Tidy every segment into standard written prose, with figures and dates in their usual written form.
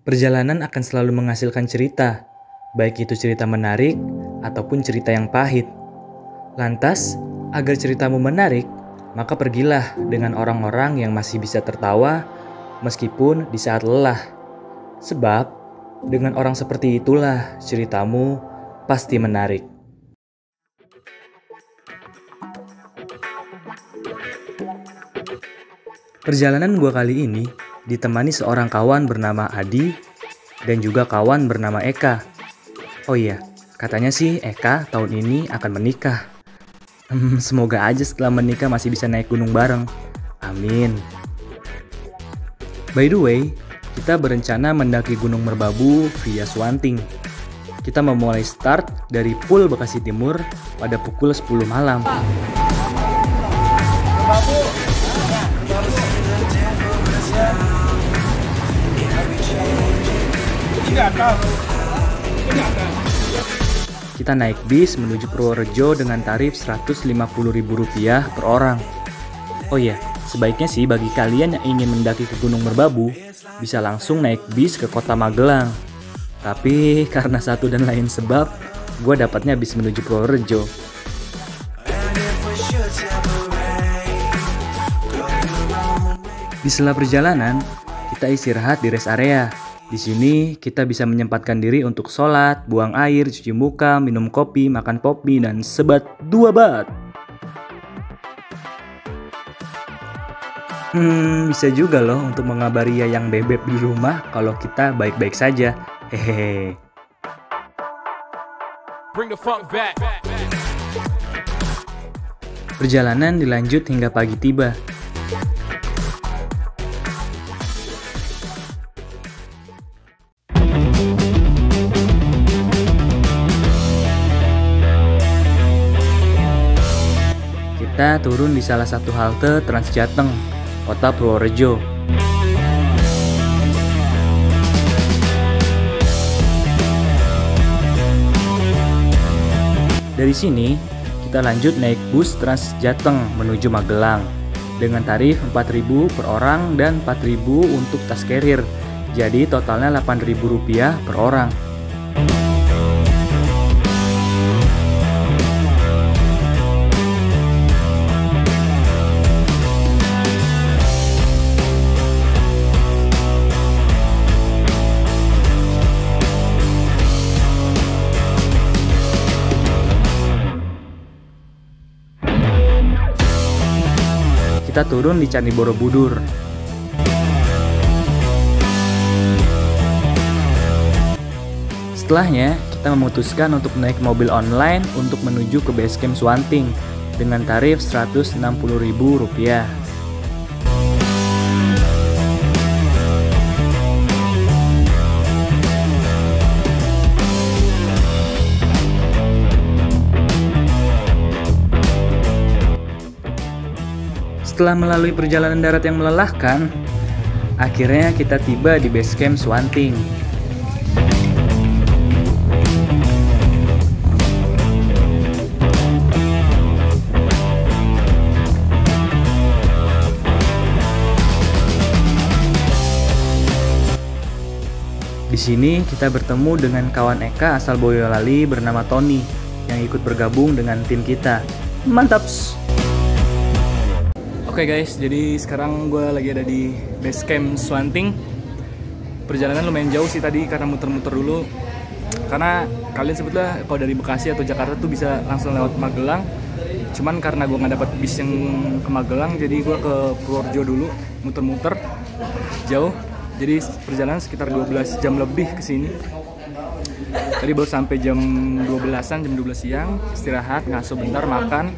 Perjalanan akan selalu menghasilkan cerita, baik itu cerita menarik ataupun cerita yang pahit. Lantas, agar ceritamu menarik, maka pergilah dengan orang-orang yang masih bisa tertawa meskipun di saat lelah. Sebab, dengan orang seperti itulah ceritamu pasti menarik. Perjalanan gua kali ini ditemani seorang kawan bernama Adi dan juga kawan bernama Eka. Oh iya, katanya sih Eka tahun ini akan menikah. Semoga aja setelah menikah masih bisa naik gunung bareng. Amin. By the way, kita berencana mendaki Gunung Merbabu via Swanting. Kita memulai start dari Pul Bekasi Timur pada pukul 10 malam. Kita naik bis menuju Purworejo dengan tarif Rp150.000 per orang. Oh iya, sebaiknya sih bagi kalian yang ingin mendaki ke Gunung Merbabu, bisa langsung naik bis ke kota Magelang. Tapi karena satu dan lain sebab, gue dapatnya bis menuju Purworejo. Di sela perjalanan, kita istirahat di rest area. Di sini kita bisa menyempatkan diri untuk sholat, buang air, cuci muka, minum kopi, makan pop mie, dan sebat 2 bat. Bisa juga loh untuk mengabari Yayang Bebek di rumah kalau kita baik-baik saja. Hehehe. Perjalanan dilanjut hingga pagi tiba. Kita turun di salah satu halte Transjateng, kota Purworejo. Dari sini, kita lanjut naik bus Transjateng menuju Magelang dengan tarif Rp4.000 per orang dan Rp4.000 untuk tas carrier. Jadi totalnya Rp8.000 per orang. Kita turun di Candi Borobudur. Setelahnya, kita memutuskan untuk naik mobil online untuk menuju ke base camp Swanting dengan tarif Rp160.000. Setelah melalui perjalanan darat yang melelahkan, akhirnya kita tiba di base camp Swanting. Di sini kita bertemu dengan kawan Eka asal Boyolali bernama Tony yang ikut bergabung dengan tim kita. Mantaps! Oke guys, jadi sekarang gue lagi ada di base camp Swanting. Perjalanan lumayan jauh sih tadi karena muter-muter dulu. Karena kalian sebutlah kalau dari Bekasi atau Jakarta tuh bisa langsung lewat Magelang. Cuman karena gue nggak dapat bis yang ke Magelang, jadi gue ke Purworejo dulu, muter-muter jauh. Jadi perjalanan sekitar 12 jam lebih ke sini. Tadi baru sampai jam 12-an, jam 12 siang, istirahat, ngasuh bentar, makan,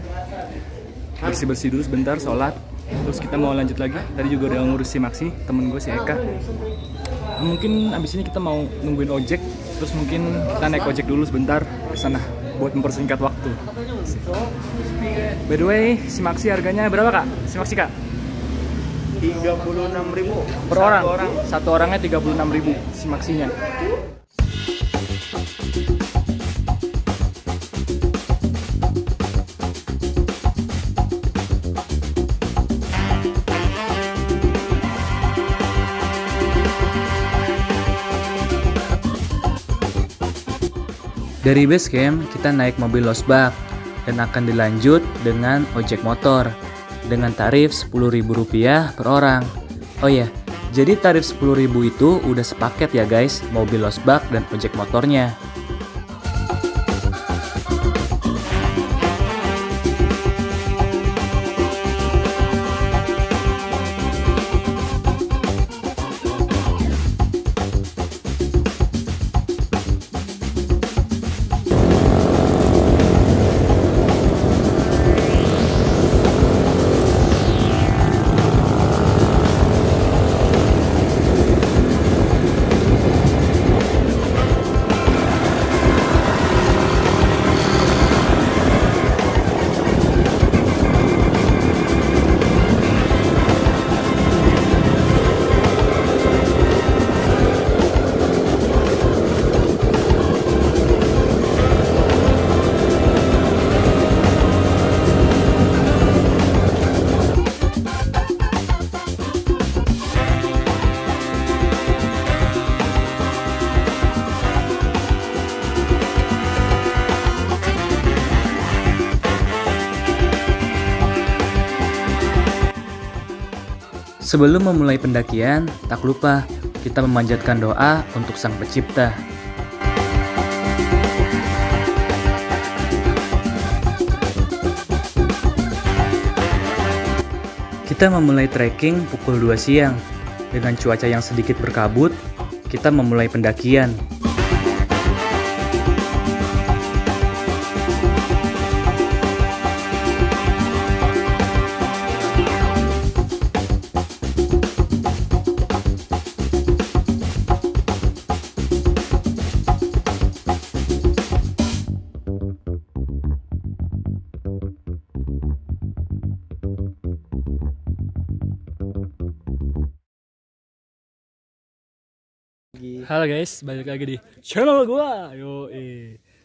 bersih-bersih dulu sebentar, sholat. Terus kita mau lanjut lagi. Tadi juga udah ngurus si Maxi, temen gue si Eka. Mungkin abis ini kita mau nungguin ojek. Terus mungkin kita naik ojek dulu sebentar ke sana buat mempersingkat waktu. By the way, si Maxi harganya berapa kak? Si Maxi kak? 36.000 per orang. Satu orangnya 36.000 si Maxinya. Dari base camp kita naik mobil losbak dan akan dilanjut dengan ojek motor dengan tarif Rp10.000 per orang. Oh ya, jadi tarif Rp10.000 itu udah sepaket ya guys, mobil losbak dan ojek motornya. Sebelum memulai pendakian, tak lupa kita memanjatkan doa untuk Sang Pencipta. Kita memulai trekking pukul 2 siang. Dengan cuaca yang sedikit berkabut, kita memulai pendakian. Halo guys, balik lagi di channel gua.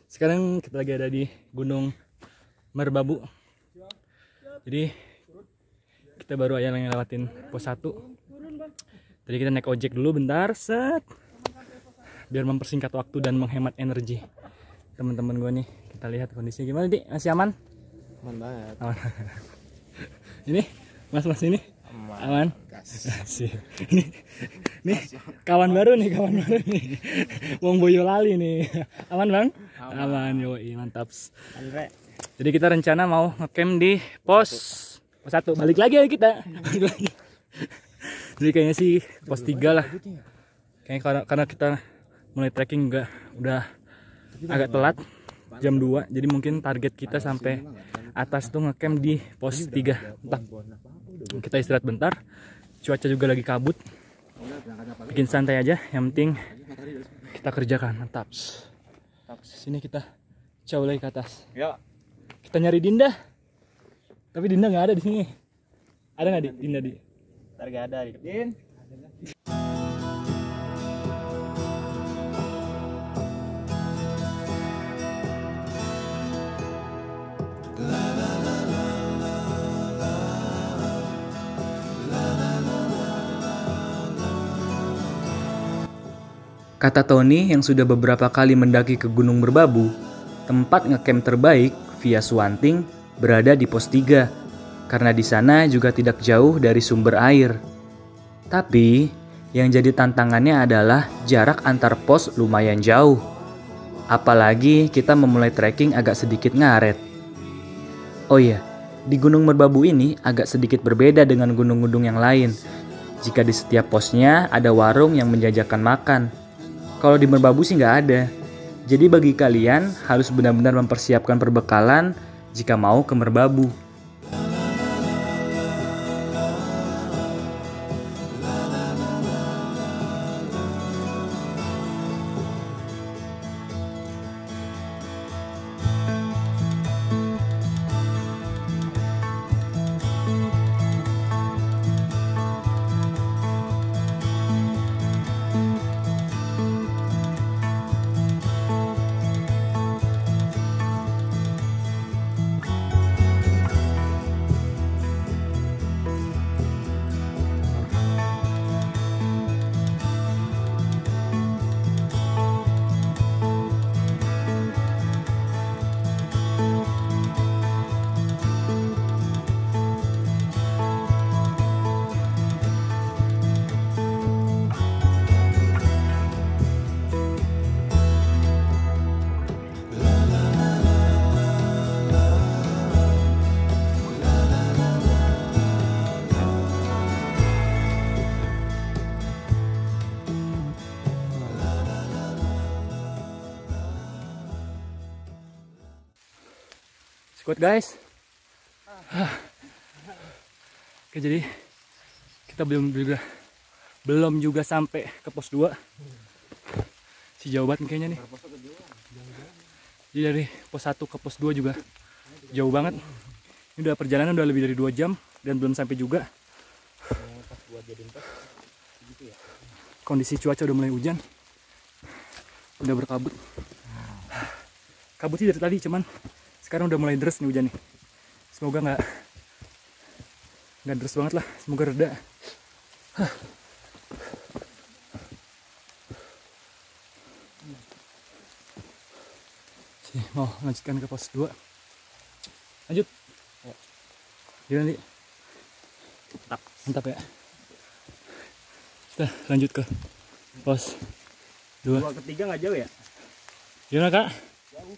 Sekarang kita lagi ada di Gunung Merbabu. Jadi kita baru aja ngelewatin pos 1. Tadi kita naik ojek dulu bentar, set. Biar mempersingkat waktu dan menghemat energi. Teman-teman gua nih, kita lihat kondisinya gimana, Dik? Masih aman? Aman banget. Aman. Ini mas-mas ini aman. Sih. Nih kawan baru nih, Wong Boyolali nih. Aman bang? Aman, yoi, mantap. Jadi kita rencana mau ngecamp di pos 1. Balik lagi ya kita. Jadi kayaknya sih pos 3 lah. Kayaknya karena kita mulai trekking juga udah agak telat, jam 2. Jadi mungkin target kita sampai atas tuh ngecamp di pos 3. Entah. Kita istirahat bentar. Cuaca juga lagi kabut. Bikin santai aja, yang penting kita kerjakan. Mantap. Sini kita jauh lagi ke atas. Ya. Kita nyari Dinda. Tapi Dinda nggak ada di sini. Ada nggak di Dinda di? Ntar gak ada Din. Kata Tony yang sudah beberapa kali mendaki ke Gunung Merbabu, tempat ngecamp terbaik via Swanting berada di pos 3, karena di sana juga tidak jauh dari sumber air. Tapi, yang jadi tantangannya adalah jarak antar pos lumayan jauh. Apalagi kita memulai trekking agak sedikit ngaret. Oh iya, di Gunung Merbabu ini agak sedikit berbeda dengan gunung-gunung yang lain. Jika di setiap posnya ada warung yang menjajakan makan. Kalau di Merbabu sih nggak ada. Jadi bagi kalian harus benar-benar mempersiapkan perbekalan jika mau ke Merbabu. Kuat guys. Oke, jadi kita belum juga sampai ke pos 2. Si jauh banget kayaknya nih. Jadi dari pos 1 ke pos 2 juga jauh banget. Ini udah perjalanan udah lebih dari 2 jam dan belum sampai juga. Kondisi cuaca udah mulai hujan. Udah berkabut. Kabut sih dari tadi, cuman sekarang udah mulai deres nih hujan nih. Semoga nggak deres banget lah, semoga reda. Sini, mau lanjutkan ke pos 2. Lanjut. Gimana nih? Mantap ya. Kita lanjut ke pos 2. 2 ke 3 nggak jauh ya? Gimana kak? Jauh.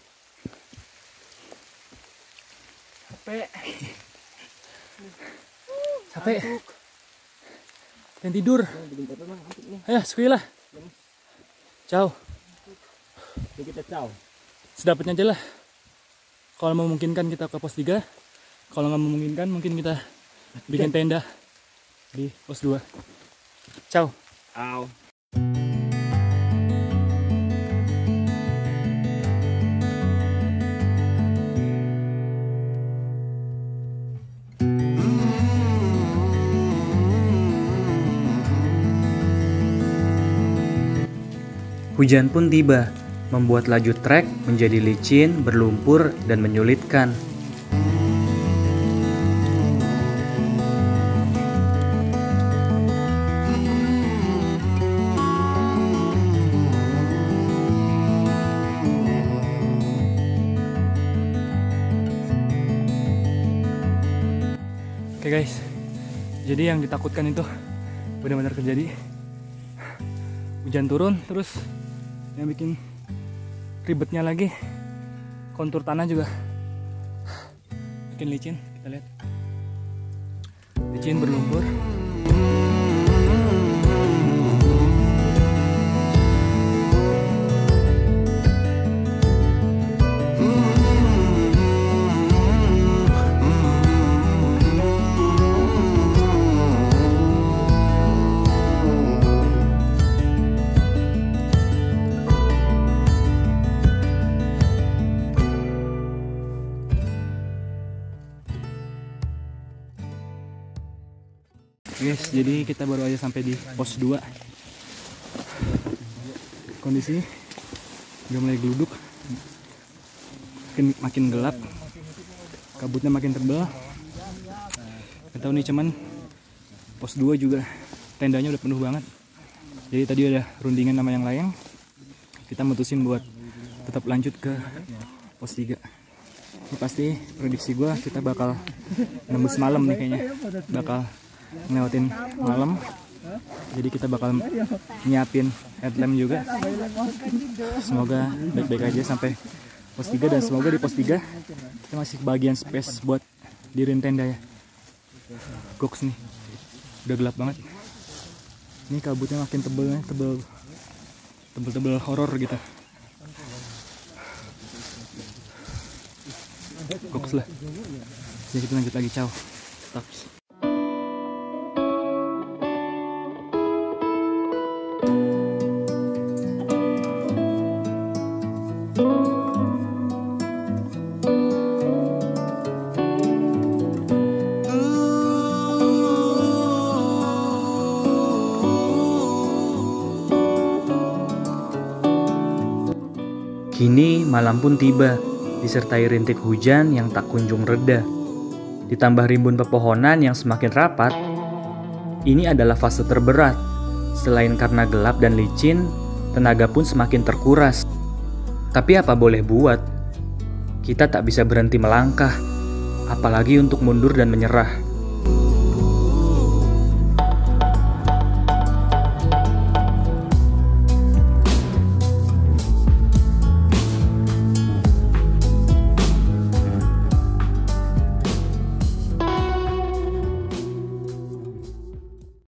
Capek. Pengen tidur. Ayo, sekali lah. Ciao. Kita ciao. Sedapatnya aja lah. Kalau memungkinkan kita ke pos 3. Kalau nggak memungkinkan mungkin kita bikin tenda di pos 2. Ciao. Ciao. Hujan pun tiba, membuat laju trek menjadi licin, berlumpur, dan menyulitkan. Oke guys, jadi yang ditakutkan itu benar-benar terjadi. Hujan turun, terus yang bikin ribetnya lagi kontur tanah juga bikin licin. Kita lihat, licin berlumpur. Guys, jadi kita baru aja sampai di pos 2. Kondisi udah mulai geluduk, makin gelap, kabutnya makin tebal. Gak tahu nih, cuman pos 2 juga tendanya udah penuh banget. Jadi tadi ada rundingan sama yang lain. Kita mutusin buat tetap lanjut ke pos 3. Ini pasti prediksi gue kita bakal nembus malam nih kayaknya. Bakal ngelewatin malam, jadi kita bakal nyiapin headlamp juga. Semoga baik-baik aja sampai pos 3, dan semoga di pos 3 kita masih bagian space buat dirin tenda ya. Goks nih, udah gelap banget. Ini kabutnya makin tebel horor gitu. Goks lah. Jadi kita lanjut lagi, ciao. Stop. Kini malam pun tiba, disertai rintik hujan yang tak kunjung reda. Ditambah rimbun pepohonan yang semakin rapat, ini adalah fase terberat. Selain karena gelap dan licin, tenaga pun semakin terkuras. Tapi apa boleh buat, kita tak bisa berhenti melangkah, apalagi untuk mundur dan menyerah.